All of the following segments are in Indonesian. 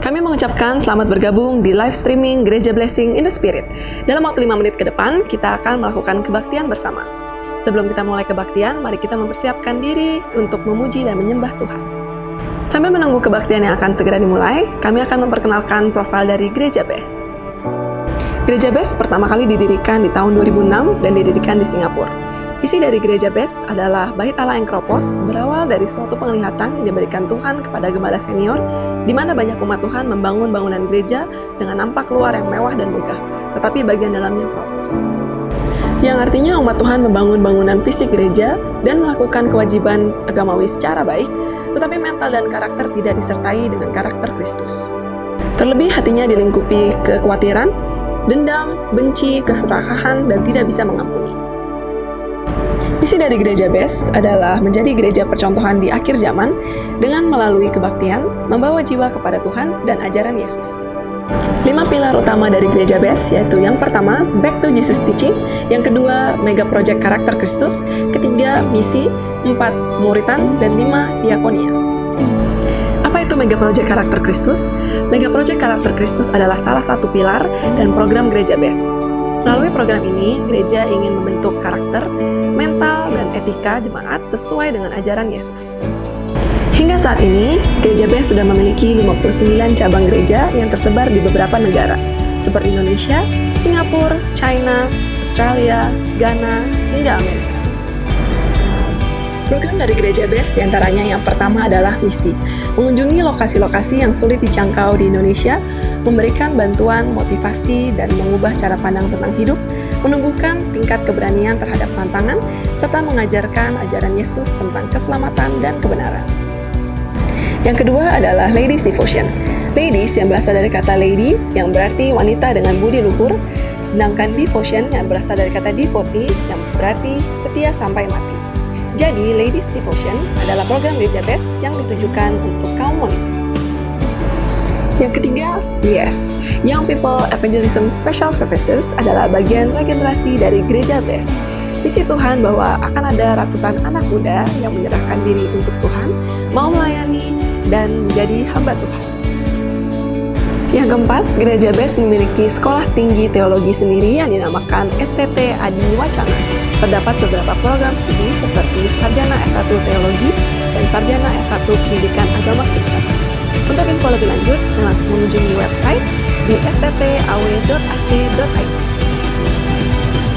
Kami mengucapkan selamat bergabung di live streaming Gereja Blessing in the Spirit. Dalam waktu 5 menit ke depan, kita akan melakukan kebaktian bersama. Sebelum kita mulai kebaktian, mari kita mempersiapkan diri untuk memuji dan menyembah Tuhan. Sambil menunggu kebaktian yang akan segera dimulai, kami akan memperkenalkan profil dari Gereja Best. Gereja Best pertama kali didirikan di tahun 2006 dan didirikan di Singapura. Visi dari Gereja Best adalah Bait Allah Engkropos berawal dari suatu penglihatan yang diberikan Tuhan kepada gembala senior, di mana banyak umat Tuhan membangun bangunan gereja dengan nampak luar yang mewah dan megah, tetapi bagian dalamnya kropos. Yang artinya umat Tuhan membangun bangunan fisik gereja dan melakukan kewajiban agamawi secara baik, tetapi mental dan karakter tidak disertai dengan karakter Kristus. Terlebih hatinya dilingkupi kekhawatiran, dendam, benci, keserakahan, dan tidak bisa mengampuni. Misi dari Gereja Best adalah menjadi gereja percontohan di akhir zaman dengan melalui kebaktian, membawa jiwa kepada Tuhan dan ajaran Yesus. 5 pilar utama dari Gereja Best yaitu yang pertama, Back to Jesus Teaching, yang kedua, Mega Project Karakter Kristus, ketiga, Misi, 4, Muritan, dan 5, Diakonia. Apa itu Mega Project Karakter Kristus? Mega Project Karakter Kristus adalah salah satu pilar dan program Gereja Best. Melalui program ini, gereja ingin membentuk karakter, mental, dan etika jemaat sesuai dengan ajaran Yesus. Hingga saat ini, Gereja Best sudah memiliki 59 cabang gereja yang tersebar di beberapa negara, seperti Indonesia, Singapura, China, Australia, Ghana, hingga Amerika. Program dari Gereja Best diantaranya yang pertama adalah misi, mengunjungi lokasi-lokasi yang sulit dijangkau di Indonesia, memberikan bantuan, motivasi, dan mengubah cara pandang tentang hidup, menumbuhkan tingkat keberanian terhadap tantangan, serta mengajarkan ajaran Yesus tentang keselamatan dan kebenaran. Yang kedua adalah Ladies Devotion. Ladies yang berasal dari kata lady, yang berarti wanita dengan budi luhur, sedangkan devotion yang berasal dari kata devotee, yang berarti setia sampai mati. Jadi, Ladies Devotion adalah program Gereja Best yang ditujukan untuk kaum wanita. Yang ketiga, YES, Young People Evangelism Special Services adalah bagian regenerasi dari Gereja Best. Visi Tuhan bahwa akan ada ratusan anak muda yang menyerahkan diri untuk Tuhan, mau melayani, dan menjadi hamba Tuhan. Yang keempat, Gereja Best memiliki sekolah tinggi teologi sendiri yang dinamakan STT Adi Wacana. Terdapat beberapa program studi seperti Sarjana S1 Teologi dan Sarjana S1 Pendidikan Agama Kristen. Untuk info lebih lanjut, bisa langsung mengunjungi website di sttaw.ac.id.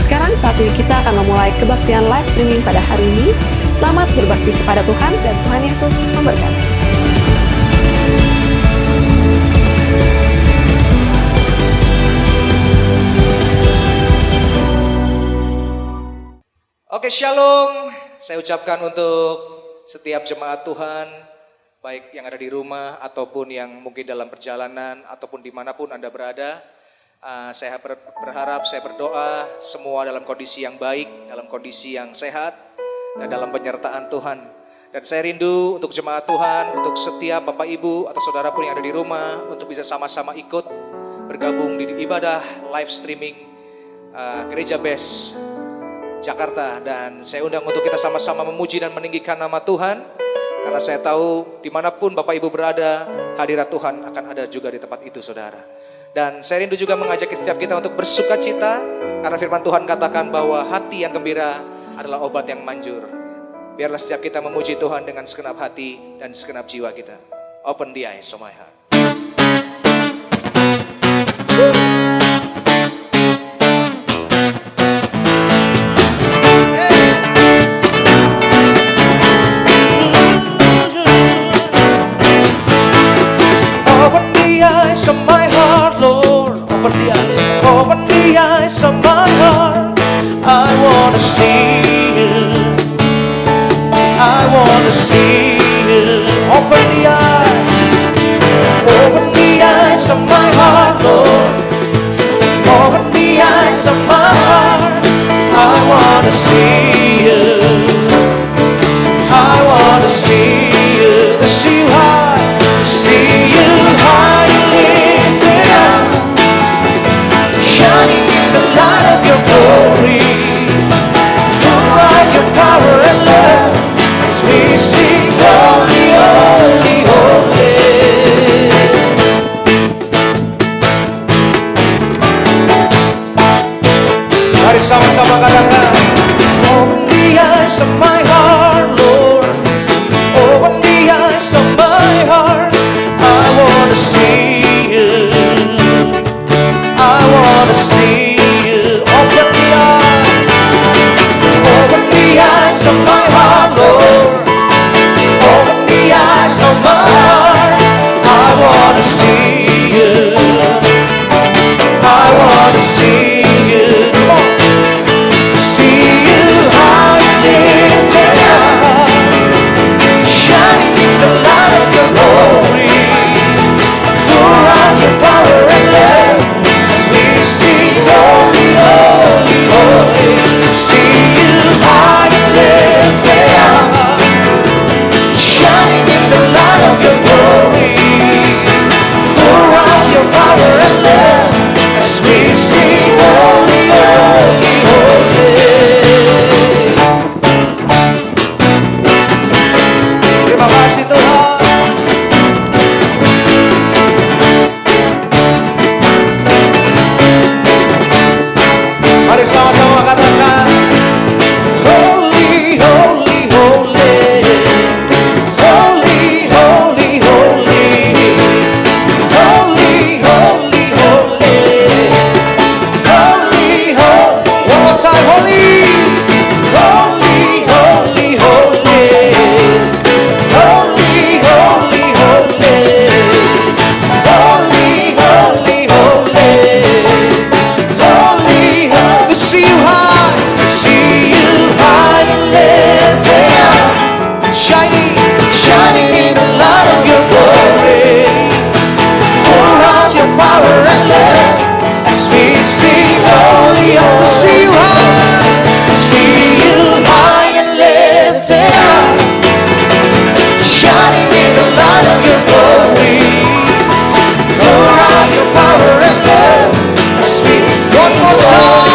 Sekarang saatnya kita akan memulai kebaktian live streaming pada hari ini. Selamat berbakti kepada Tuhan dan Tuhan Yesus memberkati. Oke, shalom. Saya ucapkan untuk setiap jemaat Tuhan, baik yang ada di rumah ataupun yang mungkin dalam perjalanan ataupun dimanapun Anda berada. Saya berharap, saya berdoa semua dalam kondisi yang baik, dalam kondisi yang sehat, dan dalam penyertaan Tuhan. Dan saya rindu untuk jemaat Tuhan, untuk setiap Bapak Ibu atau Saudara pun yang ada di rumah, untuk bisa sama-sama ikut bergabung di ibadah live streaming Gereja Best Jakarta. Dan saya undang untuk kita sama-sama memuji dan meninggikan nama Tuhan, karena saya tahu dimanapun Bapak Ibu berada, hadirat Tuhan akan ada juga di tempat itu, saudara. Dan saya rindu juga mengajak setiap kita untuk bersuka cita, karena firman Tuhan katakan bahwa hati yang gembira adalah obat yang manjur. Biarlah setiap kita memuji Tuhan dengan segenap hati dan segenap jiwa kita. Open the eyes of my heart. Of my heart, Lord, open the eyes of my heart. I wanna see you. I wanna see you. Open the eyes of my heart, Lord. Open the eyes of my heart. I wanna see you. I wanna see you. To see you high, to see you high. Shining in the light of your glory, provide your power and love as we sing holy, holy, holy. sama-sama katakan. Open the eyes of my heart, Lord. Open the eyes of my heart. I wanna see you. I wanna see you. Open the eyes. Open the eyes of my heart, Lord. Open the eyes of my heart. I wanna see you. I wanna see you. Come on. See you high and lifted up, shining in the light of your glory. Pour out your power and love as we sing holy, holy, holy. See you high and lifted up, shining in the light of your glory. Pour out your power and love as we sing holy, holy, holy. Terima kasih Tuhan. Mari sama-sama katakan. Holy, holy, holy. Holy, holy, holy. Holy, holy, holy. Holy, holy. One more time, holy. Holy, holy, holy. Holy, holy, holy. Holy, holy, holy. Holy, holy. To see you high, See you high and lifted up, shining. shining in the light of your glory. Pour out your power and love as we sing holy, holy. See you high, See you high and lifted up, shining in the light of your glory. Pour out your power and love as we sing one more time.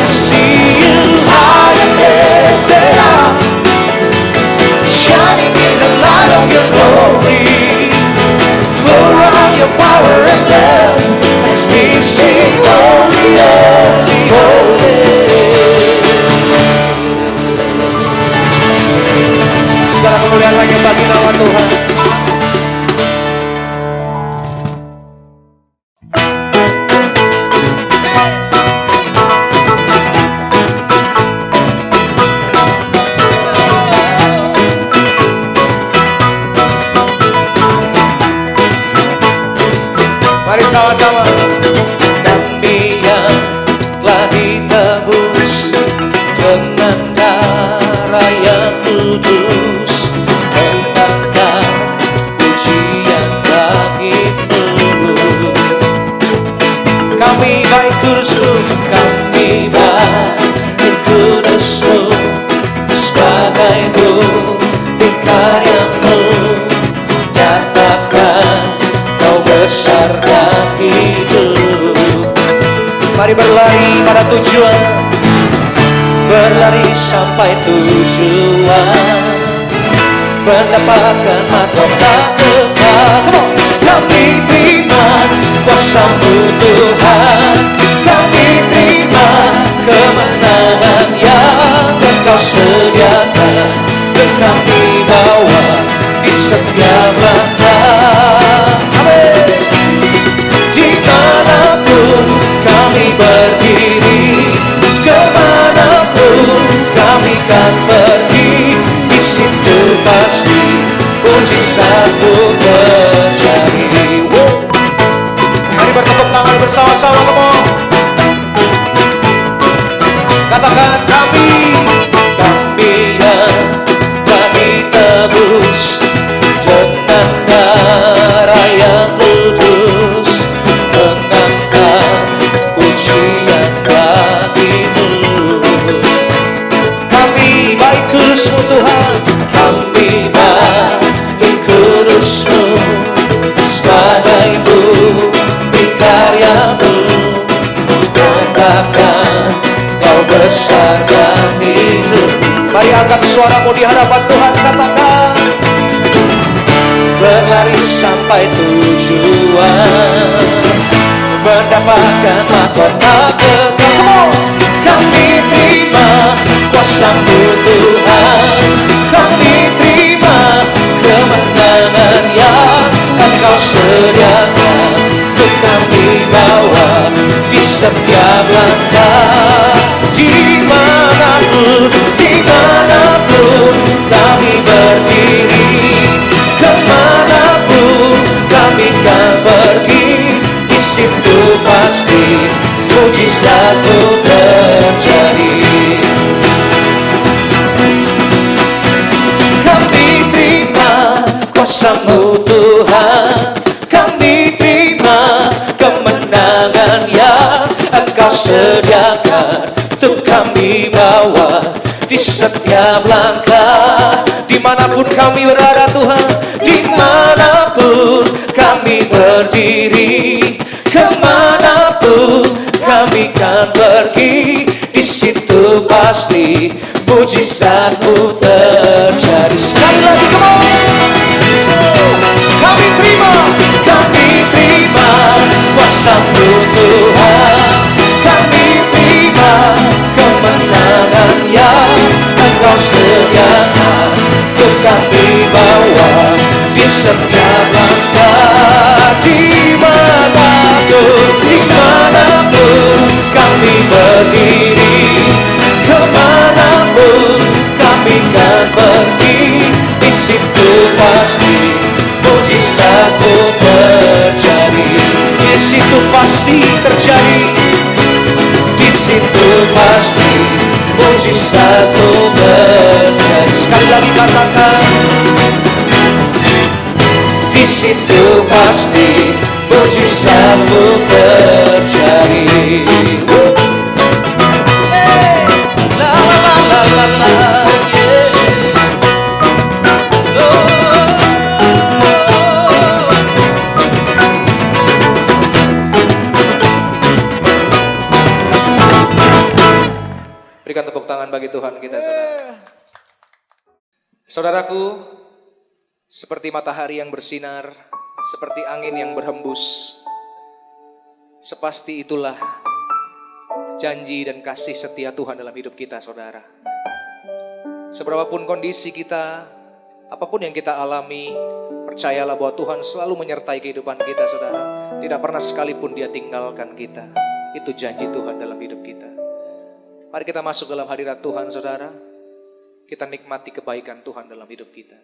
See you high and lifted up, shining in the light of your glory. Pour out your power and love as we sing holy, holy, holy. Segala kemuliaan hanya bagi nama Tuhan. Mari sama-sama. Kami yang telah ditebus dengan darah yang kudus, menangkan pujian bagimu. Kami baik kudusmu, kami baik kudusmu, sebagai bukti karyamu, nyatakan kau besar dan hidup. Mari berlari pada tujuan. Berlari sampai tujuan, mendapatkan mahkota kekal. Kami terima kuasa-Mu Tuhan, kami terima kemenangan yang Engkau sediakan, dan kami bawa di setiap langkah. Amin. Dimanapun kami berdiri, kemanapun kami kan pergi, di situ pasti mujizat-Mu terjadi. Mari bertepuk tangan bersama-sama, come on. Katakan kami yang telah ditebus dengan darah yang kudus, menangkan pujian bagimu. Kami baik kudus-Mu Tuhan, kami baik kudus-Mu, sebagai bukti karya-Mu, nyatakan Kau besar dan hidup. Mari angkat suaramu di hadapan Tuhan, katakan. Berlari sampai tujuan, mendapatkan mahkota kekal. setiap langkah. Dimanapun kami berdiri, kemanapun kami kan pergi, di situ pasti mujizat terjadi. Kami terima kuasa-Mu Tuhan, kami terima kemenangan yang Engkau sediakan untuk kami bawa di setiap langkah. Dimanapun kami berada Tuhan, dimanapun kami berdiri, kemanapun kami kan pergi, di situ pasti mujizat-Mu terjadi. Sekali lagi, come on. Kami terima kuasa-Mu Tuhan, kami terima kemenangan yang Engkau sediakan untuk kami bawa di setiap langkah. Dimanapun kami berdiri, kemanapun kami kan pergi, di situ pasti mujizat-Mu terjadi. Di situ pasti terjadi, di situ pasti mujizat-Mu terjadi. Sekali lagi katakan, di situ pasti mujizat-Mu terjadi. La la la la la, yeah. Berikan tepuk tangan bagi Tuhan kita, saudara. Saudaraku, seperti matahari yang bersinar, seperti angin yang berhembus, sepasti itulah janji dan kasih setia Tuhan dalam hidup kita, saudara. Seberapapun kondisi kita, apapun yang kita alami, percayalah bahwa Tuhan selalu menyertai kehidupan kita, saudara. Tidak pernah sekalipun Dia tinggalkan kita. Itu janji Tuhan dalam hidup kita. Mari kita masuk dalam hadirat Tuhan, saudara. Kita nikmati kebaikan Tuhan dalam hidup kita.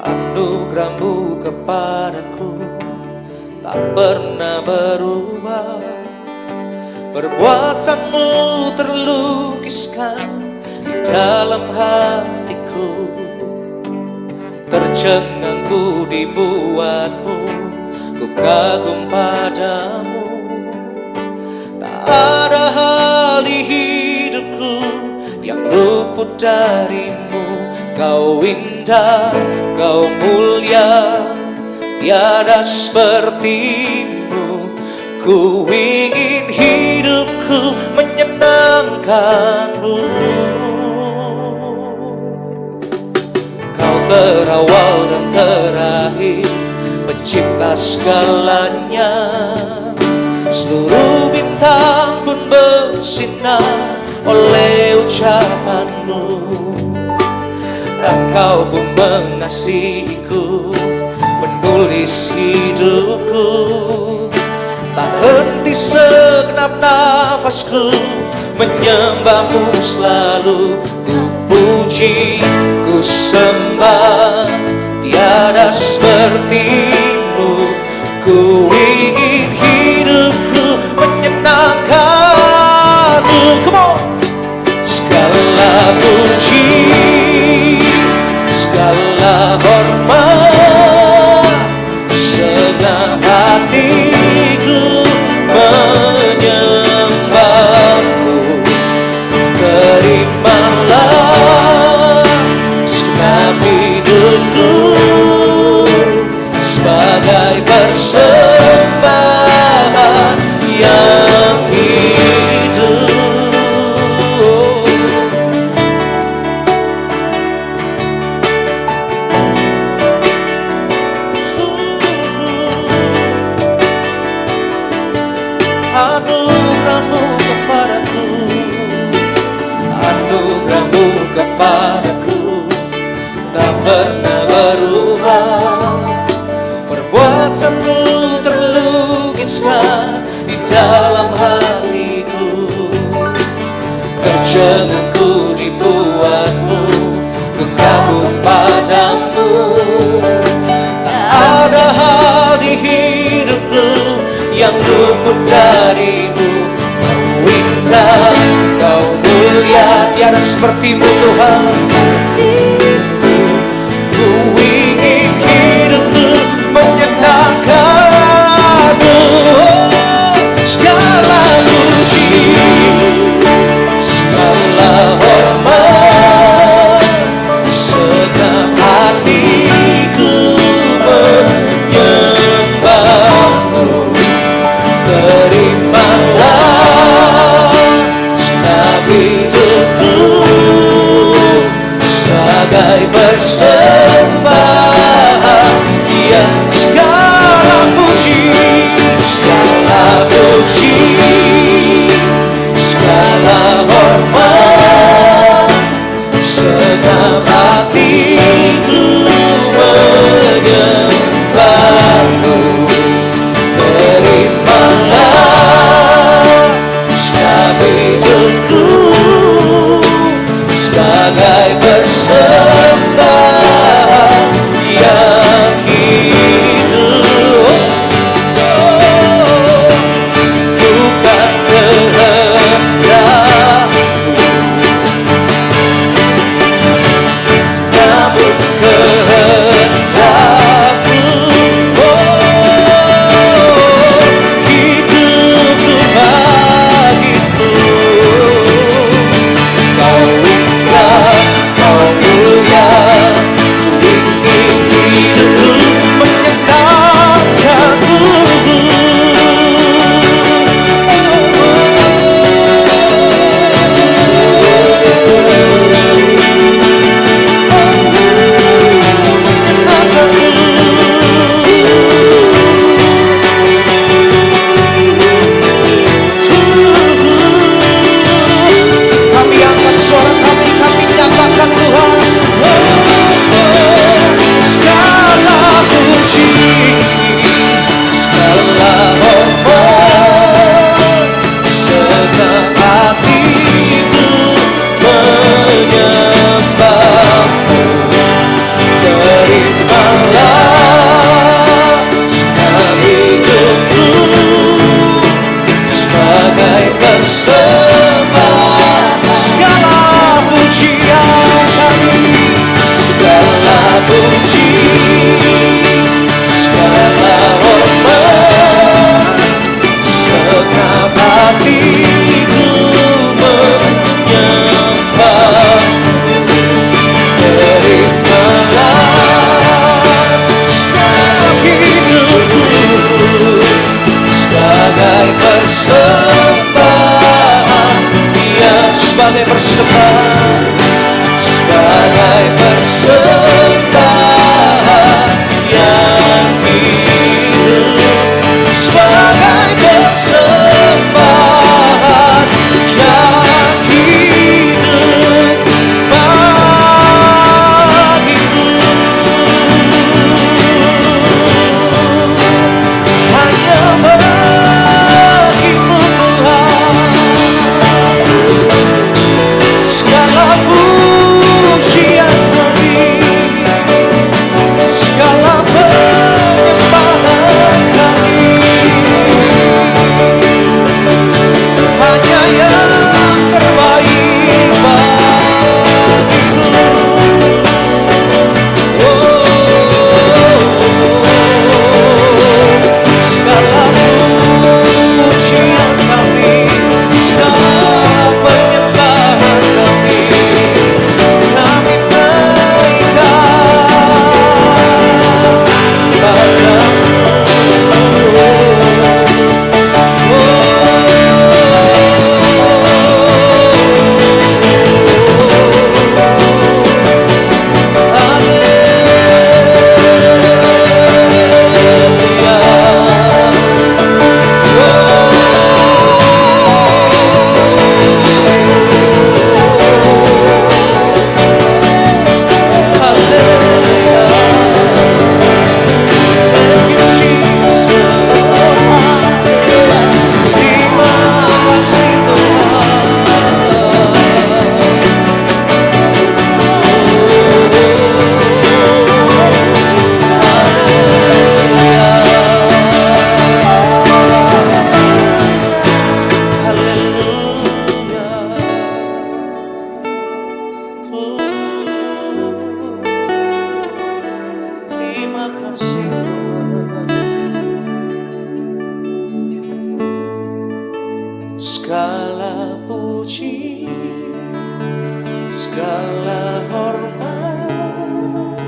Anugerah-Mu kepadaku tak pernah berubah, perbuatan-Mu terlukiskan di dalam hatiku. Tercengang ku dibuat-Mu, ku kagum padamu. Tak ada hal di hidupku yang luput dari-Mu. Kau indah, Kau mulia, tiada seperti-Mu. Ku ingin hidupku menyenangkan-Mu. Kau terawal dan terakhir, pencipta segalanya. Seluruh bintang pun bersinar oleh ucapan-Mu. Engkau pun mengasihiku, menulis hidupku. Tak henti segenap nafasku, menyembah-Mu selalu. Ku puji, ku sembah, tiada seperti-Mu. Ku ingin hidupku menyenangkan-Mu. Come on! Segala puji, segala hormat, segenap hatiku menyembah-Mu. Terimalah segenap hidupku sebagai persembahan anugerah-Mu kepadaku, anugerah-Mu kepadaku tak pernah berubah. Perbuatan-Mu terlukiskan di dalam hatiku, perjalananku dibuat-Mu kekagum padamu. Tak ada hal di hidupku yang luput dari-Mu. Kau indah, Kau mulia, tiada seperti-Mu Tuhan. Ku ingin hidupku menyenangkan-Mu. Segala puji, segala hormat, segenap hatiku menyembah-Mu. Terimalah segenap hidupku sebagai persembahan yang segala puji, segala puji, segala hormat, segenap hatiku menyembah-Mu. Terimalah segenap hidupku sebagai persembahan yang hidup. Bukan kehendakku, namun kehendakmu. Hidupku bagimu. Kau indah, Kau mulia, ku ingin hidupku menyenangkan-Mu. Kami angkat suara kami nyatakan Tuhan. Segala puji, segala hormat, segenap hatiku menyembah-Mu. Terimalah segenap hidupku sebagai persembahan. Segala pujian kami, segala puji, segala hormat, segenap hatiku menyembah-Mu. Terimalah segenap hidupku sebagai persembahan, ya sebagai persembahan, sebagai persembahan yang hidup, sebagai persembahan yang hidup bagimu. Hanya bagimu Tuhan, segala segala puji, segala hormat,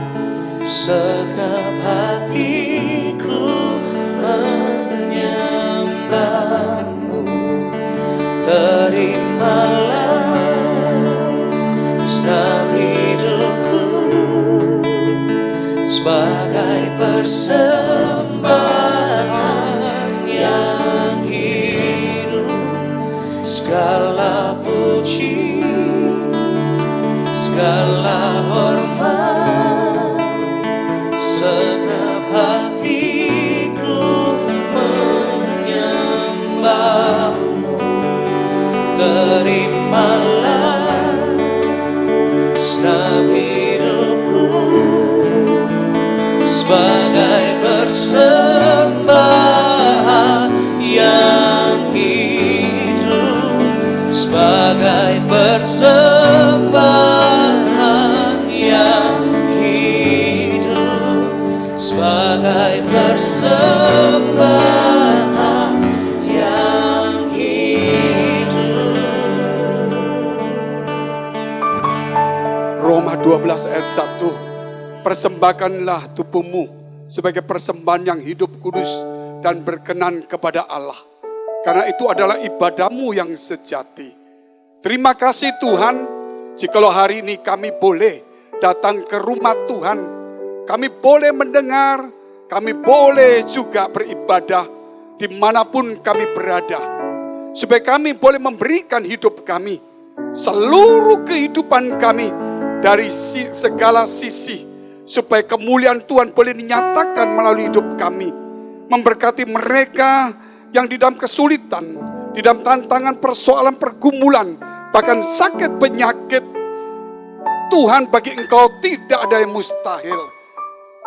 segenap hatiku menyembahmu. Terimalah segenap hidupku sebagai persembahan yang hidup. Segala puji, segala hormat, segenap hatiku menyembahmu. Terimalah segenap hidupku sebagai persembahan yang hidup, sebagai persembahan yang hidup, sebagai persembahan yang hidup. Roma 12 ayat 1. Persembahkanlah tubuhmu sebagai persembahan yang hidup, kudus, dan berkenan kepada Allah. Karena itu adalah ibadahmu yang sejati. Terima kasih Tuhan, jikalau hari ini kami boleh datang ke rumah Tuhan. Kami boleh mendengar, kami boleh juga beribadah dimanapun kami berada. Supaya kami boleh memberikan hidup kami, seluruh kehidupan kami dari segala sisi. Supaya kemuliaan Tuhan boleh dinyatakan melalui hidup kami. Memberkati mereka yang di dalam kesulitan, di dalam tantangan, persoalan, pergumulan, bahkan sakit, penyakit. Tuhan, bagi Engkau tidak ada yang mustahil.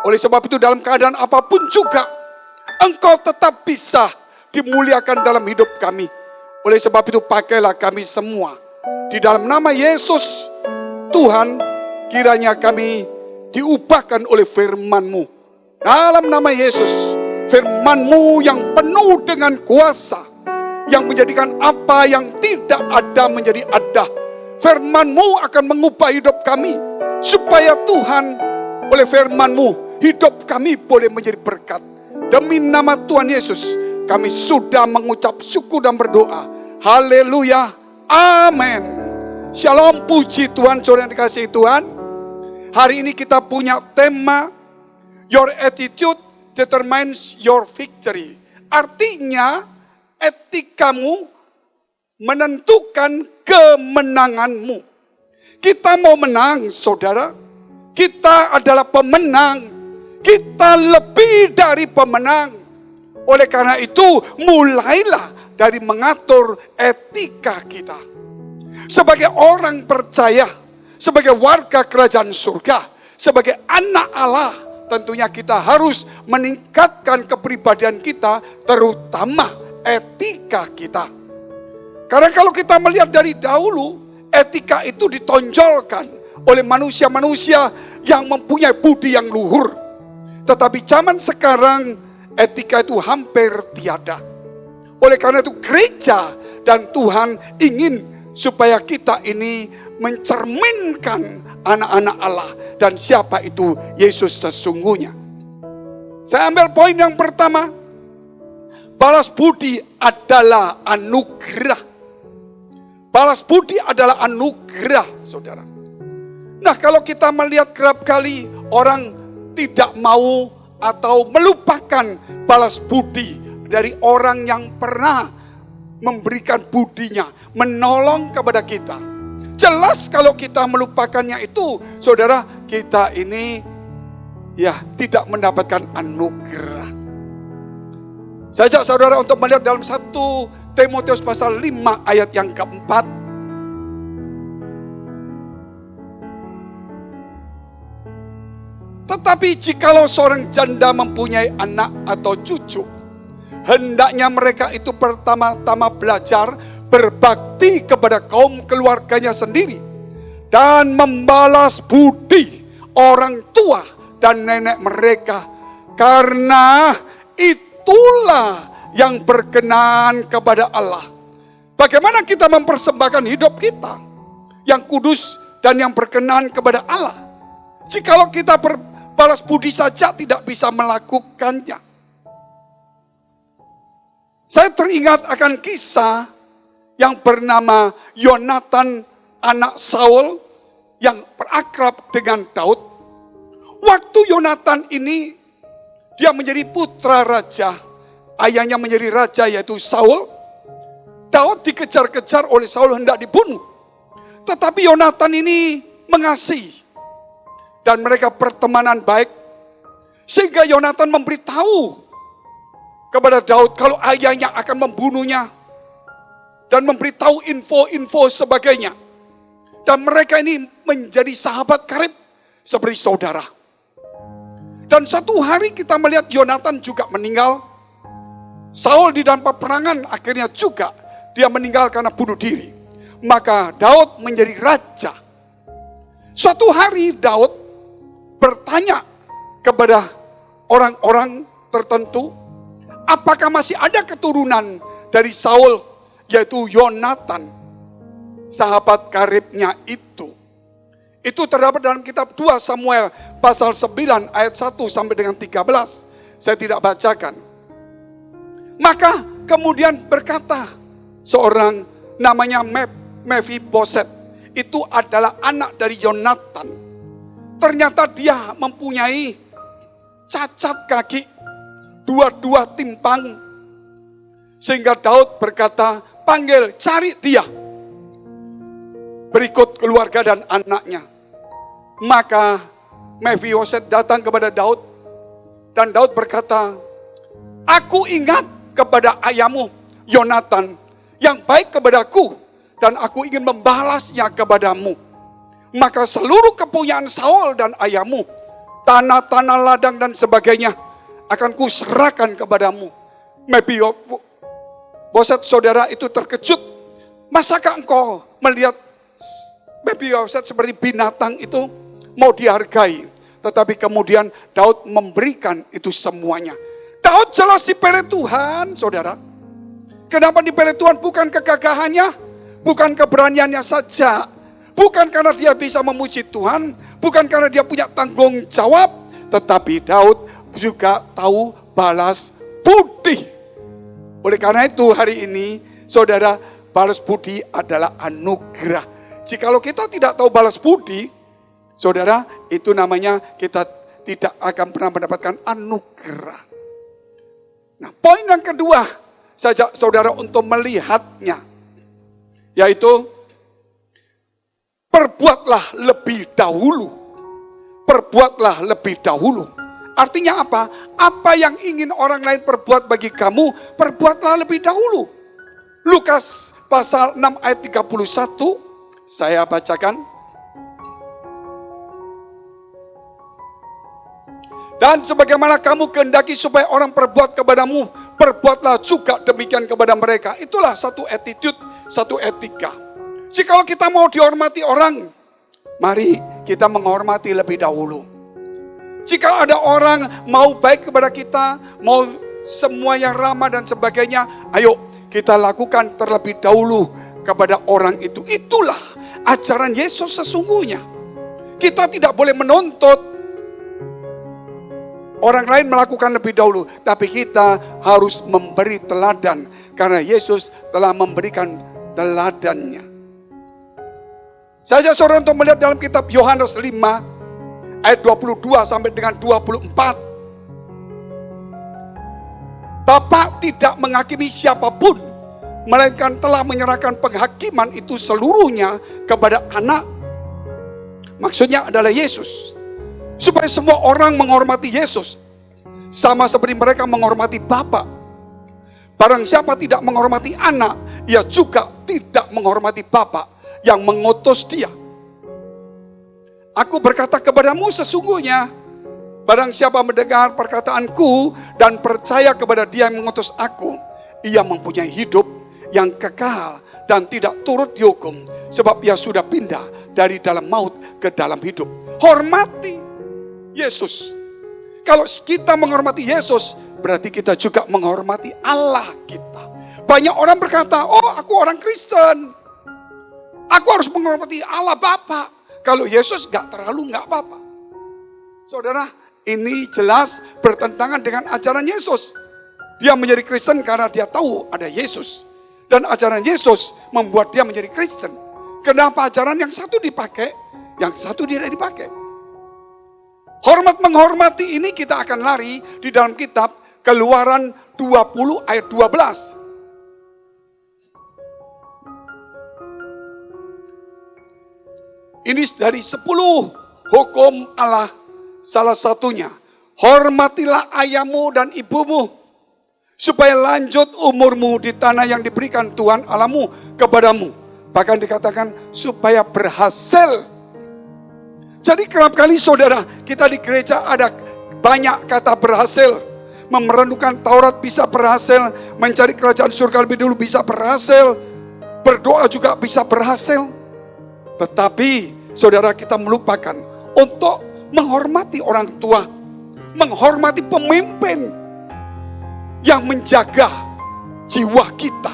Oleh sebab itu dalam keadaan apapun juga, Engkau tetap bisa dimuliakan dalam hidup kami. Oleh sebab itu pakailah kami semua. Di dalam nama Yesus, Tuhan, kiranya kami diubahkan oleh firman-Mu. Dalam nama Yesus, firman-Mu yang penuh dengan kuasa, yang menjadikan apa yang tidak ada menjadi ada. Firman-Mu akan mengubah hidup kami, supaya Tuhan, oleh firman-Mu, hidup kami boleh menjadi berkat. Demi nama Tuhan Yesus, kami sudah mengucap syukur dan berdoa. Haleluya, amin. Shalom, puji Tuhan, saudara yang dikasihi Tuhan. Hari ini kita punya tema, Your attitude determines your victory. Artinya, etikamu menentukan kemenanganmu. Kita mau menang, saudara. Kita adalah pemenang. Kita lebih dari pemenang. Oleh karena itu, mulailah dari mengatur etika kita. Sebagai orang percaya, sebagai warga kerajaan surga, sebagai anak Allah, tentunya kita harus meningkatkan kepribadian kita, terutama etika kita. Karena kalau kita melihat dari dahulu, etika itu ditonjolkan oleh manusia-manusia yang mempunyai budi yang luhur. Tetapi zaman sekarang, etika itu hampir tiada. Oleh karena itu gereja dan Tuhan ingin supaya kita ini mencerminkan anak-anak Allah dan siapa itu Yesus sesungguhnya. Saya ambil poin yang pertama. Balas budi adalah anugerah. Balas budi adalah anugerah, saudara. Nah, kalau kita melihat kerap kali orang tidak mau atau melupakan balas budi dari orang yang pernah memberikan budinya, menolong kepada kita. Jelas kalau kita melupakannya itu, saudara, kita ini tidak mendapatkan anugerah. Saya ajak saudara untuk melihat dalam 1 Timotius pasal 5 ayat yang keempat. Tetapi jikalau seorang janda mempunyai anak atau cucu, hendaknya mereka itu pertama-tama belajar berbakti kepada kaum keluarganya sendiri dan membalas budi orang tua dan nenek mereka, karena itulah yang berkenan kepada Allah. Bagaimana kita mempersembahkan hidup kita yang kudus dan yang berkenan kepada Allah. Jikalau kita berbalas budi saja tidak bisa melakukannya. Saya teringat akan kisah yang bernama Yonatan anak Saul yang berakrab dengan Daud. Waktu Yonatan ini dia menjadi putra raja, ayahnya menjadi raja yaitu Saul. Daud dikejar-kejar oleh Saul hendak dibunuh. Tetapi Yonatan ini mengasihi dan mereka pertemanan baik. Sehingga Yonatan memberitahu kepada Daud kalau ayahnya akan membunuhnya dan memberitahu info-info sebagainya. Dan mereka ini menjadi sahabat karib seperti saudara. Dan satu hari kita melihat Yonatan juga meninggal. Saul di dalam peperangan akhirnya juga dia meninggal karena bunuh diri. Maka Daud menjadi raja. Suatu hari Daud bertanya kepada orang-orang tertentu, apakah masih ada keturunan dari Saul, yaitu Yonatan, sahabat karibnya itu. Itu terdapat dalam kitab 2 Samuel pasal 9 ayat 1 sampai dengan 13. Saya tidak bacakan. Maka kemudian berkata seorang namanya Mephiboset, itu adalah anak dari Yonatan. Ternyata dia mempunyai cacat kaki, dua-dua timpang. Sehingga Daud berkata, panggil, cari dia. Berikut keluarga dan anaknya. Maka Mephiboset datang kepada Daud. Dan Daud berkata, aku ingat kepada ayahmu Yonatan yang baik kepadaku. Dan aku ingin membalasnya kepadamu. Maka seluruh kepunyaan Saul dan ayahmu, tanah-tanah ladang dan sebagainya, akan kuserahkan kepadamu. Mephiboset saudara itu terkejut. Masakah engkau melihat Mephiboset seperti binatang itu mau dihargai? Tetapi kemudian Daud memberikan itu semuanya. Daud jelas dipilih Tuhan, saudara. Kenapa dipilih Tuhan? Bukan kegagahannya, bukan keberaniannya saja, bukan karena dia bisa memuji Tuhan, bukan karena dia punya tanggung jawab, tetapi Daud juga tahu balas budi. Oleh karena itu hari ini, saudara, balas budi adalah anugerah. Jikalau kita tidak tahu balas budi, saudara, itu namanya kita tidak akan pernah mendapatkan anugerah. Nah, poin yang kedua, saya ajak saudara untuk melihatnya, yaitu perbuatlah lebih dahulu. Perbuatlah lebih dahulu. Artinya apa? Apa yang ingin orang lain perbuat bagi kamu, perbuatlah lebih dahulu. Lukas pasal 6 ayat 31, saya bacakan. Dan sebagaimana kamu kehendaki supaya orang perbuat kepadamu, perbuatlah juga demikian kepada mereka. Itulah satu attitude, satu etika. Jikalau kita mau dihormati orang, mari kita menghormati lebih dahulu. Jika ada orang mau baik kepada kita, mau semua yang ramah dan sebagainya, ayo kita lakukan terlebih dahulu kepada orang itu. Itulah ajaran Yesus sesungguhnya. Kita tidak boleh menuntut orang lain melakukan lebih dahulu, tapi kita harus memberi teladan karena Yesus telah memberikan teladannya. Saya ajak saudara untuk melihat dalam kitab Yohanes 5 ayat 22 sampai dengan 24. Bapa tidak menghakimi siapapun, melainkan telah menyerahkan penghakiman itu seluruhnya kepada anak. Maksudnya adalah Yesus. Supaya semua orang menghormati Yesus, sama seperti mereka menghormati Bapa. Barang siapa tidak menghormati anak, ia juga tidak menghormati Bapa yang mengutus dia. Aku berkata kepadamu sesungguhnya, barang siapa mendengar perkataanku dan percaya kepada dia yang mengutus aku, ia mempunyai hidup yang kekal dan tidak turut dihukum, sebab ia sudah pindah dari dalam maut ke dalam hidup. Hormati Yesus. Kalau kita menghormati Yesus, berarti kita juga menghormati Allah kita. banyak orang berkata, oh aku orang Kristen. Aku harus menghormati Allah Bapa. Kalau Yesus nggak apa-apa. Saudara, ini jelas bertentangan dengan ajaran Yesus. Dia menjadi Kristen karena dia tahu ada Yesus. Dan ajaran Yesus membuat dia menjadi Kristen. Kenapa ajaran yang satu dipakai, yang satu tidak dipakai? Hormat menghormati ini kita akan lari di dalam kitab Keluaran 20 ayat 12. Ini dari 10 hukum Allah, salah satunya. Hormatilah ayahmu dan ibumu, supaya lanjut umurmu di tanah yang diberikan Tuhan Allahmu kepadamu. Bahkan dikatakan supaya berhasil. Jadi kerap kali saudara, kita di gereja ada banyak kata berhasil. Memerenungkan Taurat bisa berhasil, mencari kerajaan surga lebih dulu bisa berhasil, berdoa juga bisa berhasil. Tetapi saudara, kita melupakan untuk menghormati orang tua, menghormati pemimpin yang menjaga jiwa kita.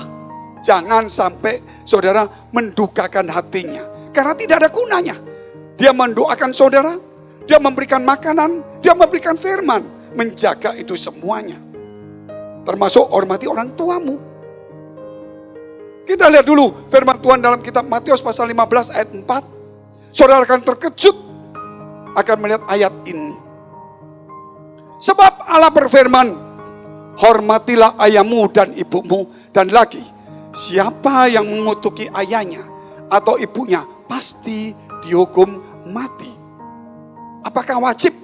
Jangan sampai saudara mendukakan hatinya, karena tidak ada gunanya. Dia mendoakan saudara, dia memberikan makanan, dia memberikan firman, menjaga itu semuanya. Termasuk hormati orang tuamu. Kita lihat dulu firman Tuhan dalam kitab Matius pasal 15 ayat 4. Saudara akan terkejut akan melihat ayat ini. Sebab Allah berfirman, hormatilah ayahmu dan ibumu, dan lagi, siapa yang mengutuki ayahnya atau ibunya pasti dihukum mati. Apakah wajib?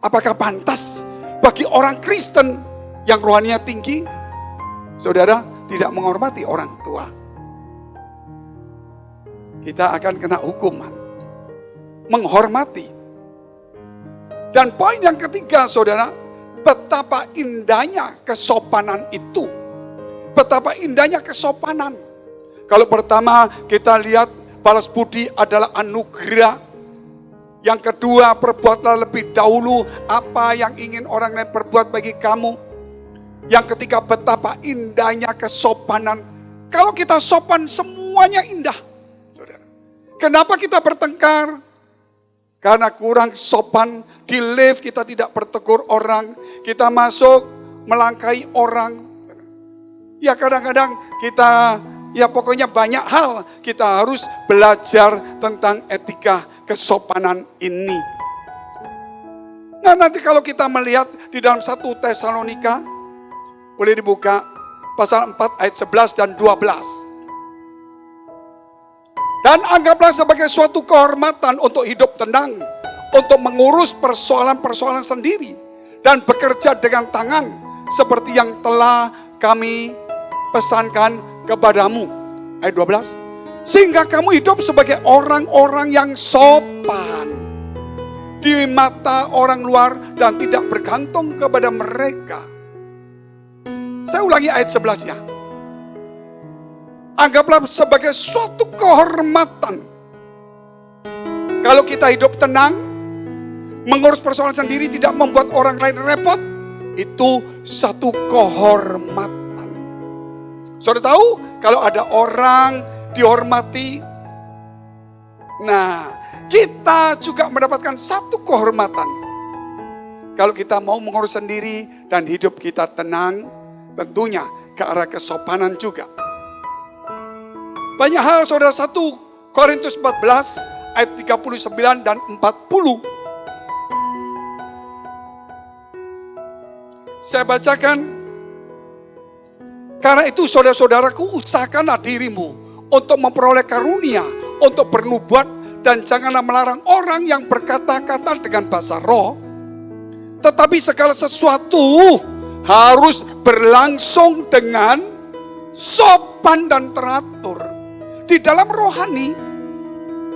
Apakah pantas bagi orang Kristen yang rohaninya tinggi, saudara, tidak menghormati orang tua? Kita akan kena hukuman. Menghormati. Dan poin yang ketiga saudara, betapa indahnya kesopanan itu. Betapa indahnya kesopanan. Kalau pertama kita lihat balas budi adalah anugerah. Yang kedua, perbuatlah lebih dahulu apa yang ingin orang lain perbuat bagi kamu. Yang ketiga, betapa indahnya kesopanan. Kalau kita sopan, semuanya indah. Saudara. Kenapa kita bertengkar? Karena kurang sopan. Di lift kita tidak bertegur orang. Kita masuk melangkahi orang. Ya kadang-kadang kita, ya pokoknya banyak hal kita harus belajar tentang etika kesopanan ini. Nah nanti kalau kita melihat di dalam 1 Tesalonika, boleh dibuka pasal 4 ayat 11 dan 12. Dan anggaplah sebagai suatu kehormatan untuk hidup tenang, untuk mengurus persoalan-persoalan sendiri, dan bekerja dengan tangan, seperti yang telah kami pesankan kepadamu. Ayat 12. Sehingga kamu hidup sebagai orang-orang yang sopan di mata orang luar dan tidak bergantung kepada mereka. Saya ulangi ayat 11-nya. Anggaplah sebagai suatu kehormatan. Kalau kita hidup tenang, mengurus persoalan sendiri, tidak membuat orang lain repot, itu satu kehormatan. Saudara tahu, kalau ada orang dihormati, nah kita juga mendapatkan satu kehormatan. Kalau kita mau mengurus sendiri dan hidup kita tenang, tentunya ke arah kesopanan juga. Banyak hal saudara, 1 Korintus 14 ayat 39 dan 40. Saya bacakan. Karena itu saudara-saudaraku, usahakanlah dirimu untuk memperoleh karunia, untuk bernubuat, dan janganlah melarang orang yang berkata-kata dengan bahasa roh. Tetapi segala sesuatu harus berlangsung dengan sopan dan teratur. Di dalam rohani,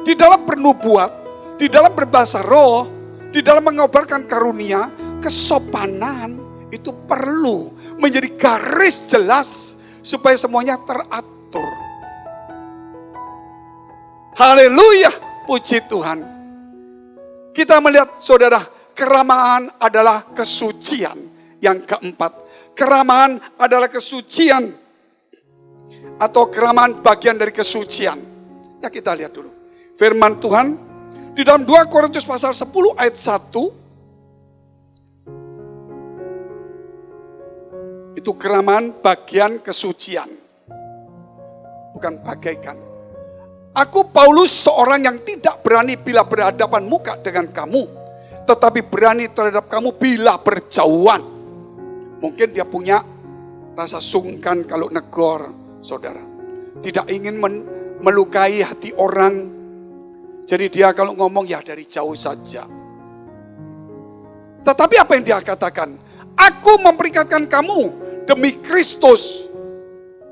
di dalam bernubuat, di dalam berbahasa roh, di dalam mengobarkan karunia, kesopanan itu perlu menjadi garis jelas supaya semuanya teratur. Haleluya, puji Tuhan. Kita melihat saudara, keramahan adalah kesucian. Yang keempat, keramahan adalah kesucian. atau keramahan bagian dari kesucian. Ya, kita lihat dulu. Firman Tuhan di dalam 2 Korintus pasal 10 ayat 1. Itu keramahan bagian kesucian. Bukan bagaikan. Aku Paulus seorang yang tidak berani bila berhadapan muka dengan kamu, tetapi berani terhadap kamu bila berjauhan. Mungkin dia punya rasa sungkan kalau negor, saudara. Tidak ingin melukai hati orang. Jadi dia kalau ngomong ya dari jauh saja. Tetapi apa yang dia katakan? Aku memperingatkan kamu demi Kristus.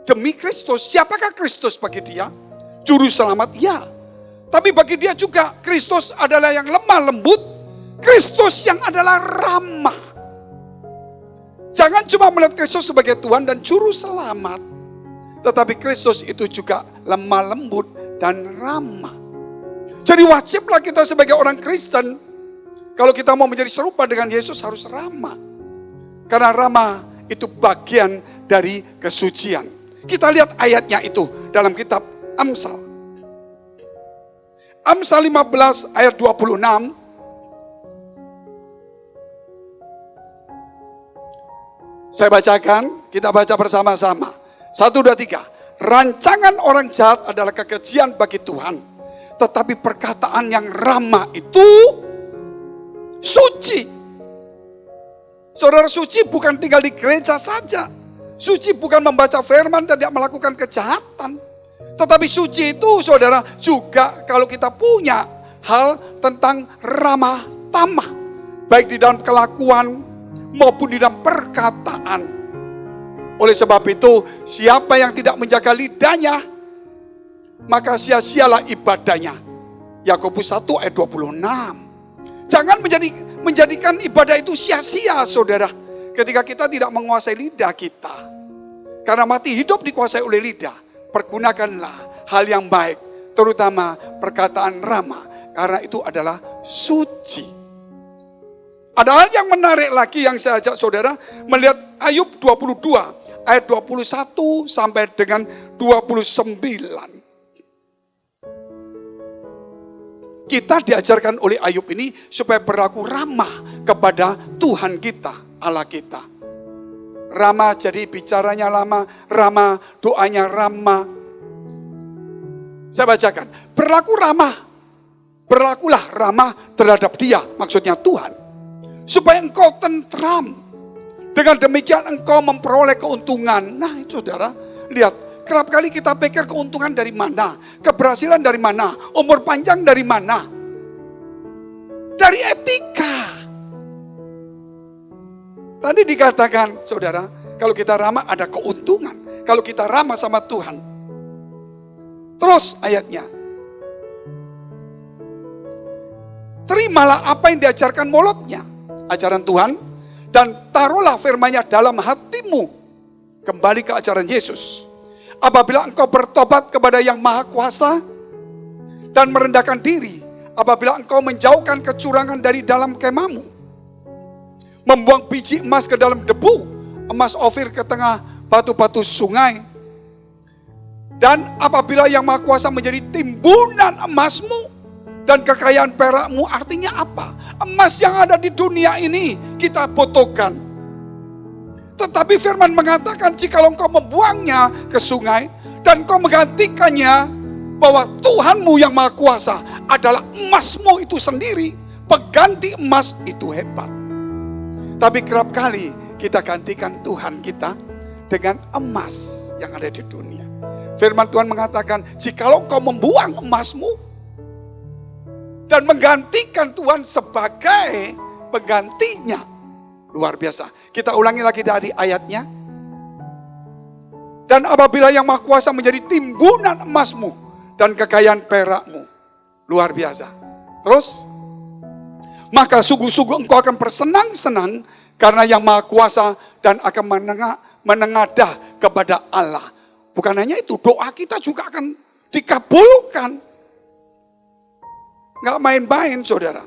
Demi Kristus. Siapakah Kristus bagi dia? Juru selamat, ya. Tapi bagi dia juga Kristus adalah yang lemah lembut. Kristus yang adalah ramah. Jangan cuma melihat Kristus sebagai Tuhan dan Juru Selamat. Tetapi Kristus itu juga lemah lembut dan ramah. Jadi wajiblah kita sebagai orang Kristen, kalau kita mau menjadi serupa dengan Yesus harus ramah. Karena ramah itu bagian dari kesucian. Kita lihat ayatnya itu dalam kitab Amsal. Amsal 15 ayat 26. Saya bacakan, kita baca bersama-sama. 1, 2, 3. Rancangan orang jahat adalah kekejian bagi Tuhan. Tetapi perkataan yang ramah itu suci. Saudara, suci bukan tinggal di gereja saja. Suci bukan membaca firman dan tidak melakukan kejahatan. Tetapi suci itu, saudara, juga kalau kita punya hal tentang ramah tamah. Baik di dalam kelakuan maupun di dalam perkataan. Oleh sebab itu, siapa yang tidak menjaga lidahnya, maka sia-sialah ibadahnya. Yakobus 1 ayat 26. Jangan menjadikan ibadah itu sia-sia, saudara. Ketika kita tidak menguasai lidah kita. Karena mati hidup dikuasai oleh lidah. Pergunakanlah hal yang baik, terutama perkataan ramah, karena itu adalah suci. Ada hal yang menarik lagi yang saya ajak saudara melihat Ayub 22 ayat 21 sampai dengan 29. Kita diajarkan oleh Ayub ini supaya berlaku ramah kepada Tuhan kita, Allah kita. Ramah jadi bicaranya ramah, doanya ramah. Saya bacakan. Berlakulah ramah terhadap dia, maksudnya Tuhan. Supaya engkau tentram. Dengan demikian engkau memperoleh keuntungan. Nah itu saudara, lihat. Kerap kali kita pikir keuntungan dari mana? Keberhasilan dari mana? Umur panjang dari mana? Dari etika. Tadi dikatakan, saudara, kalau kita ramah ada keuntungan. Kalau kita ramah sama Tuhan. Terus ayatnya. Terimalah apa yang diajarkan mulutnya. Ajaran Tuhan. Dan taruhlah firman-Nya dalam hatimu. Kembali ke ajaran Yesus. Apabila engkau bertobat kepada Yang Maha Kuasa. Dan merendahkan diri. Apabila engkau menjauhkan kecurangan dari dalam kemahmu. Membuang biji emas ke dalam debu, emas Ofir ke tengah batu-batu sungai. Dan apabila Yang Maha Kuasa menjadi timbunan emasmu dan kekayaan perakmu, artinya apa? Emas yang ada di dunia ini kita butuhkan. Tetapi firman mengatakan jika engkau membuangnya ke sungai dan engkau menggantikannya, bahwa Tuhanmu Yang Maha Kuasa adalah emasmu itu sendiri. Pengganti emas itu hebat. Tapi kerap kali kita gantikan Tuhan kita dengan emas yang ada di dunia. Firman Tuhan mengatakan, jikalau kau membuang emasmu dan menggantikan Tuhan sebagai penggantinya. Luar biasa. Kita ulangi lagi dari ayatnya. Dan apabila Yang Maha Kuasa menjadi timbunan emasmu dan kekayaan perakmu. Luar biasa. Terus, maka sungguh-sungguh engkau akan bersenang-senang karena Yang Maha Kuasa dan akan menengadah kepada Allah. Bukan hanya itu, doa kita juga akan dikabulkan. Nggak main-main, saudara.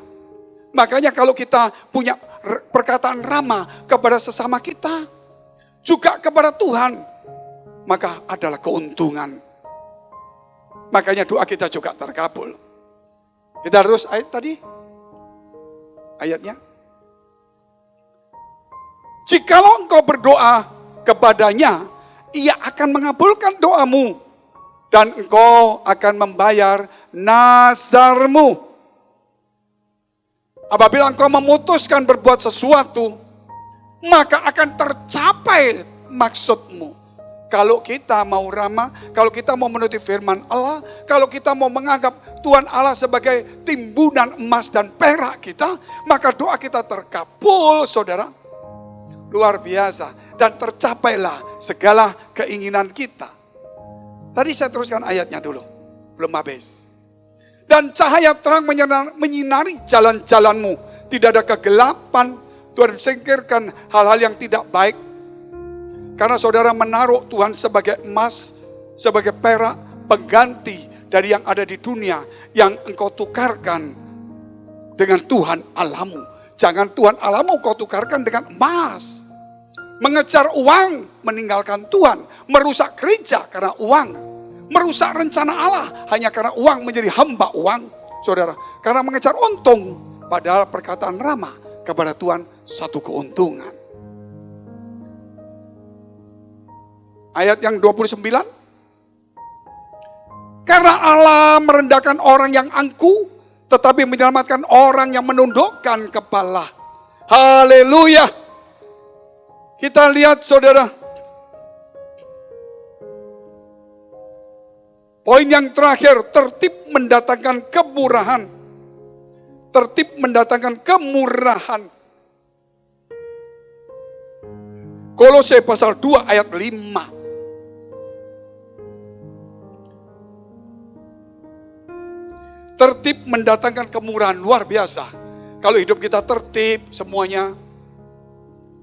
Makanya kalau kita punya perkataan ramah kepada sesama kita, juga kepada Tuhan. maka adalah keuntungan. Makanya doa kita juga terkabul. Kita terus ayat tadi. Ayatnya. Jikalau engkau berdoa kepadanya, ia akan mengabulkan doamu. Dan engkau akan membayar nazarmu. Apabila engkau memutuskan berbuat sesuatu, maka akan tercapai maksudmu. Kalau kita mau ramah, kalau kita mau menuruti firman Allah, kalau kita mau menganggap Tuhan Allah sebagai timbunan emas dan perak kita, maka doa kita terkabul, saudara. Luar biasa. Dan tercapailah segala keinginan kita. Tadi saya teruskan ayatnya dulu, belum habis. Dan cahaya terang menyinari jalan-jalanmu. Tidak ada kegelapan. Tuhan singkirkan hal-hal yang tidak baik. Karena saudara menaruh Tuhan sebagai emas, sebagai perak, pengganti dari yang ada di dunia, yang engkau tukarkan dengan Tuhan Allahmu. Jangan Tuhan Allahmu kau tukarkan dengan emas. Mengejar uang, meninggalkan Tuhan. Merusak gereja karena uang. Merusak rencana Allah hanya karena uang, menjadi hamba uang. Saudara, karena mengejar untung, padahal perkataan ramah kepada Tuhan satu keuntungan. Ayat yang 29. Karena Allah merendahkan orang yang angkuh, tetapi menyelamatkan orang yang menundukkan kepala. Haleluya. Kita lihat saudara. Poin yang terakhir, tertib mendatangkan kemurahan. Tertib mendatangkan kemurahan. Kolose pasal 2 ayat 5. Tertib mendatangkan kemurahan, luar biasa. Kalau hidup kita tertib, semuanya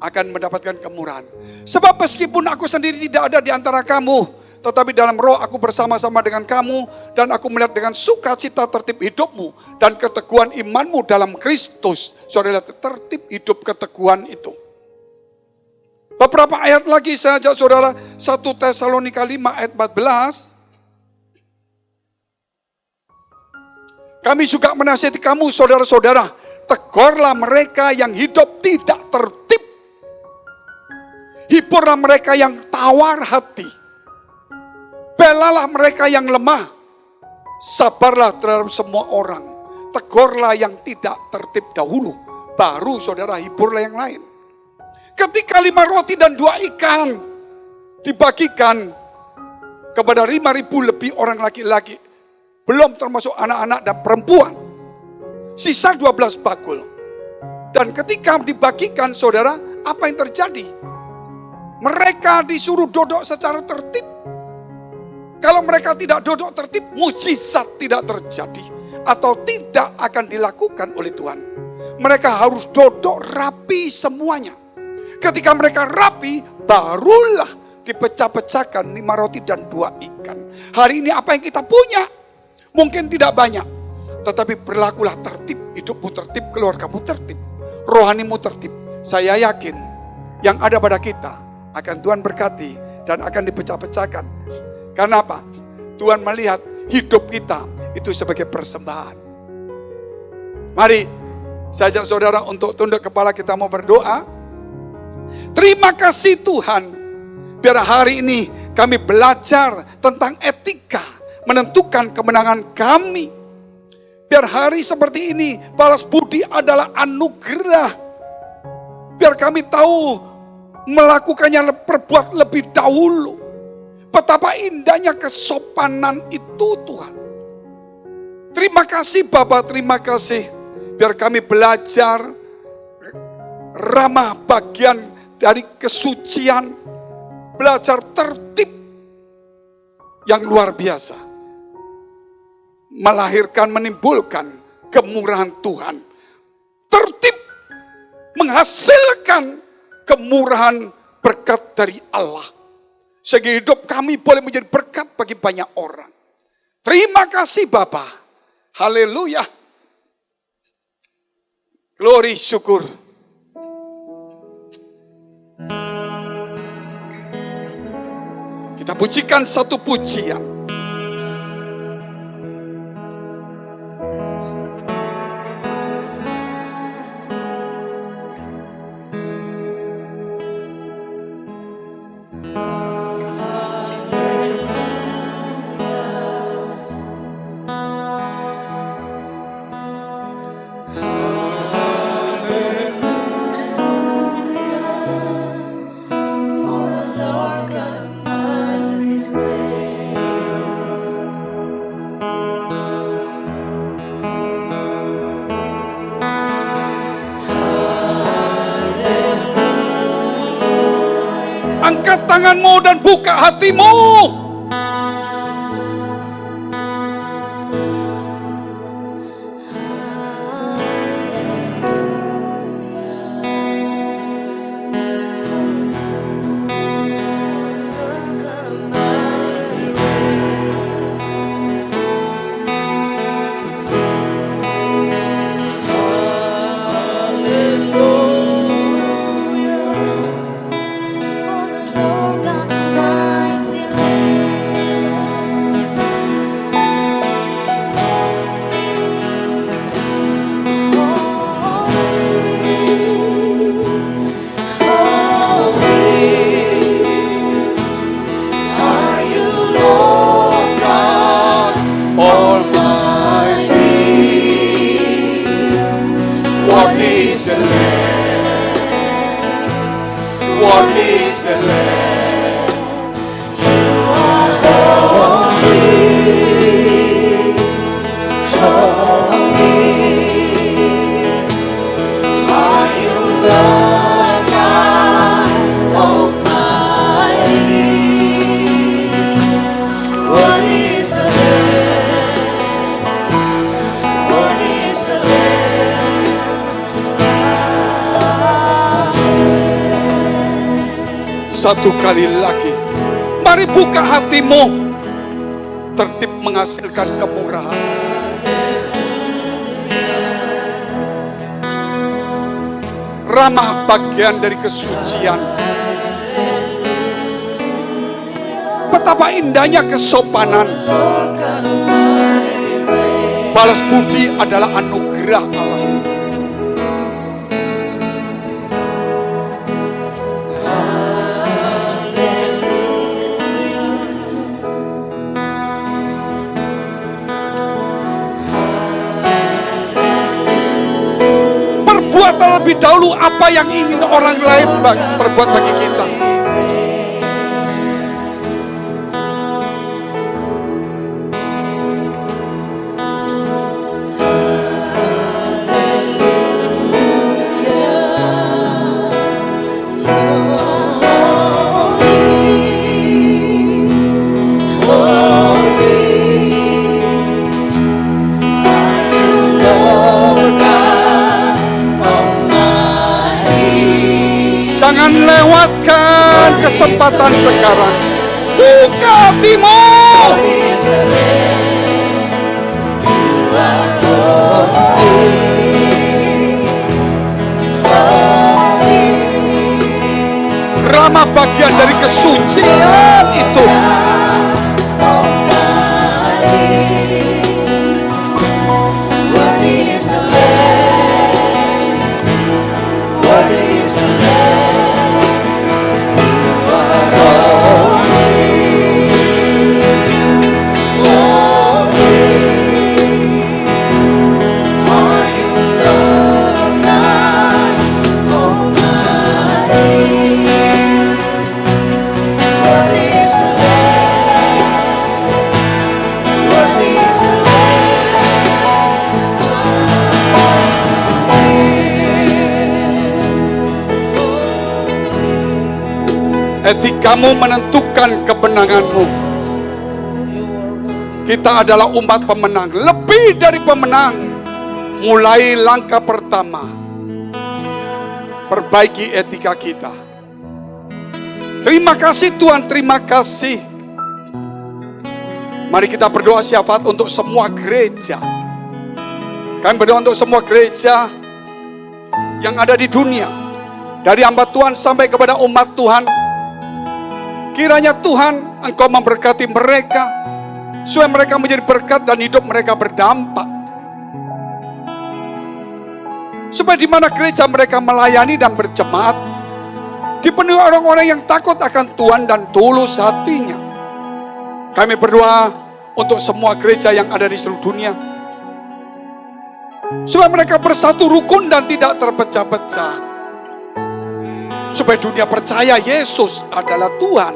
akan mendapatkan kemurahan. Sebab meskipun aku sendiri tidak ada di antara kamu, tetapi dalam roh aku bersama-sama dengan kamu, dan aku melihat dengan sukacita tertib hidupmu, dan keteguhan imanmu dalam Kristus. Saudara, tertib hidup keteguhan itu. Beberapa ayat lagi saya ajak saudara, 1 Tesalonika 5 ayat 14. Kami juga menasihati kamu saudara-saudara, tegurlah mereka yang hidup tidak tertib. Hiburlah mereka yang tawar hati. Belalah mereka yang lemah. Sabarlah terhadap semua orang. Tegurlah yang tidak tertib dahulu. Baru saudara hiburlah yang lain. Ketika 5 roti dan 2 ikan dibagikan kepada 5.000 lebih orang laki-laki, belum termasuk anak-anak dan perempuan. Sisa 12 bakul. Dan ketika dibagikan saudara, apa yang terjadi? Mereka disuruh duduk secara tertib. Kalau mereka tidak duduk tertib, mujizat tidak terjadi. Atau tidak akan dilakukan oleh Tuhan. Mereka harus duduk rapi semuanya. Ketika mereka rapi, barulah dipecah-pecahkan 5 roti dan 2 ikan. Hari ini apa yang kita punya? Mungkin tidak banyak, tetapi berlakulah tertib, hidupmu tertib, keluargamu tertib, rohanimu tertib. Saya yakin yang ada pada kita akan Tuhan berkati dan akan dipecah-pecahkan. Karena apa? Tuhan melihat hidup kita itu sebagai persembahan. Mari saya ajak saudara untuk tunduk kepala, kita mau berdoa. Terima kasih Tuhan, biar hari ini kami belajar tentang etika, menentukan kemenangan kami. Biar hari seperti ini, balas budi adalah anugerah. Biar kami tahu melakukannya, berbuat lebih dahulu. Betapa indahnya kesopanan itu Tuhan. Terima kasih Bapa, terima kasih. Biar kami belajar ramah, bagian dari kesucian. Belajar tertib yang luar biasa. Melahirkan, menimbulkan kemurahan Tuhan. Tertib menghasilkan kemurahan berkat dari Allah. Sehingga hidup kami boleh menjadi berkat bagi banyak orang. Terima kasih Bapa. Haleluya. Glory, syukur. Kita Kita pujikan satu pujian. Angkat tanganmu dan buka hatimu. Satu kali lagi, mari buka hatimu. Tertib menghasilkan kemurahan. Ramah bagian dari kesucian. Betapa indahnya kesopanan. Balas budi adalah anugerah Allah. Lebih dahulu apa yang ingin orang lain perbuat bagi kita. Jangan lewatkan kesempatan sekarang. Buka hatimu. Ramah bagian dari kesucian itu. Etikamu menentukan kemenanganmu. Kita adalah umat pemenang, lebih dari pemenang. Mulai langkah pertama, perbaiki etika kita. Terima kasih Tuhan, terima kasih. Mari kita berdoa syafaat untuk semua gereja. Kami berdoa untuk semua gereja yang ada di dunia, dari hamba Tuhan sampai kepada umat Tuhan. Kiranya Tuhan Engkau memberkati mereka, supaya mereka menjadi berkat dan hidup mereka berdampak. Supaya di mana gereja mereka melayani dan berjemaat, dipenuhi orang-orang yang takut akan Tuhan dan tulus hatinya. Kami berdoa untuk semua gereja yang ada di seluruh dunia, supaya mereka bersatu rukun dan tidak terpecah-pecah. Supaya dunia percaya Yesus adalah Tuhan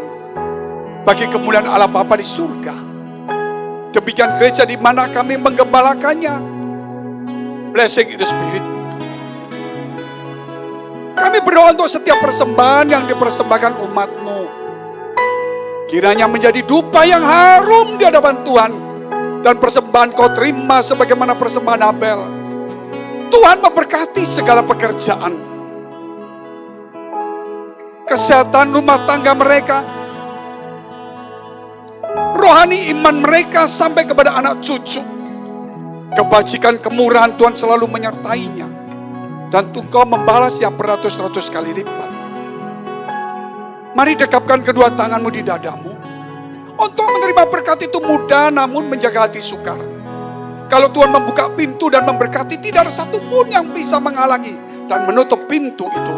bagi kemuliaan Allah Bapa di surga. Demikian gereja di mana kami menggembalakannya. Blessing in the Spirit. Kami berdoa untuk setiap persembahan yang dipersembahkan umat-Mu. Kiranya menjadi dupa yang harum di hadapan Tuhan. Dan persembahan Kau terima sebagaimana persembahan Abel. Tuhan memberkati segala pekerjaan. Kesehatan rumah tangga mereka. Rohani iman mereka sampai kepada anak cucu. Kebajikan kemurahan Tuhan selalu menyertainya. Dan Engkau membalas yang beratus-ratus kali lipat. Mari dekapkan kedua tanganmu di dadamu. Untuk menerima berkat itu mudah, namun menjaga hati sukar. Kalau Tuhan membuka pintu dan memberkati, tidak ada satupun yang bisa menghalangi dan menutup pintu itu.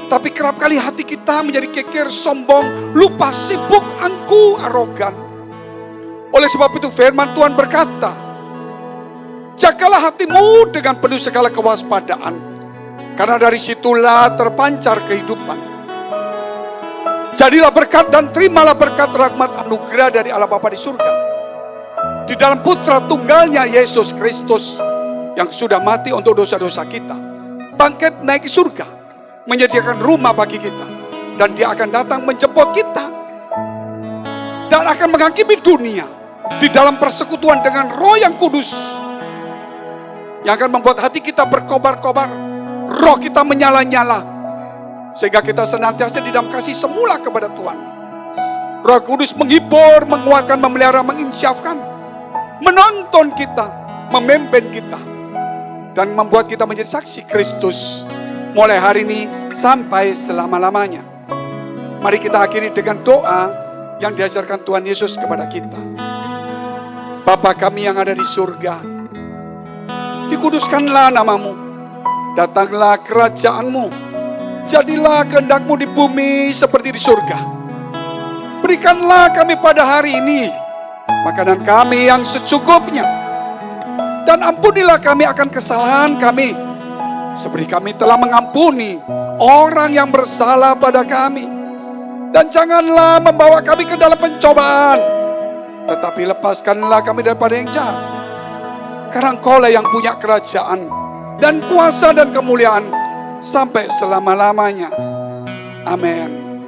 Tapi kerap kali hati kita menjadi kekir, sombong, lupa, sibuk, angkuh, arogan. Oleh sebab itu firman Tuhan berkata, jagalah hatimu dengan penuh segala kewaspadaan, karena dari situlah terpancar kehidupan. Jadilah berkat dan terimalah berkat rahmat anugerah dari Allah Bapa di surga. Di dalam putra tunggalnya Yesus Kristus, yang sudah mati untuk dosa-dosa kita, bangkit naik ke surga, menyediakan rumah bagi kita. Dan Dia akan datang menjemput kita. Dan akan menghakimi dunia di dalam persekutuan dengan Roh yang kudus, yang akan membuat hati kita berkobar-kobar, roh kita menyala-nyala, sehingga kita senantiasa di dalam kasih semula kepada Tuhan. Roh Kudus menghibur, menguatkan, memelihara, menginsyafkan, menuntun kita, memimpin kita, dan membuat kita menjadi saksi Kristus mulai hari ini sampai selama-lamanya. Mari kita akhiri dengan doa yang diajarkan Tuhan Yesus kepada kita. Bapa kami yang ada di surga, dikuduskanlah namamu, datanglah kerajaanmu, jadilah kehendak-Mu di bumi seperti di surga. Berikanlah kami pada hari ini makanan kami yang secukupnya, dan ampunilah kami akan kesalahan kami, seperti kami telah mengampuni orang yang bersalah pada kami. Dan janganlah membawa kami ke dalam pencobaan, tetapi lepaskanlah kami daripada yang jahat. Karena Engkaulah yang punya kerajaan dan kuasa dan kemuliaan sampai selama-lamanya. Amin.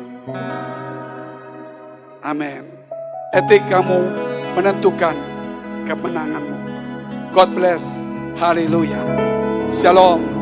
Amin. Etikamu menentukan kemenanganmu. God bless. Haleluya. Shalom.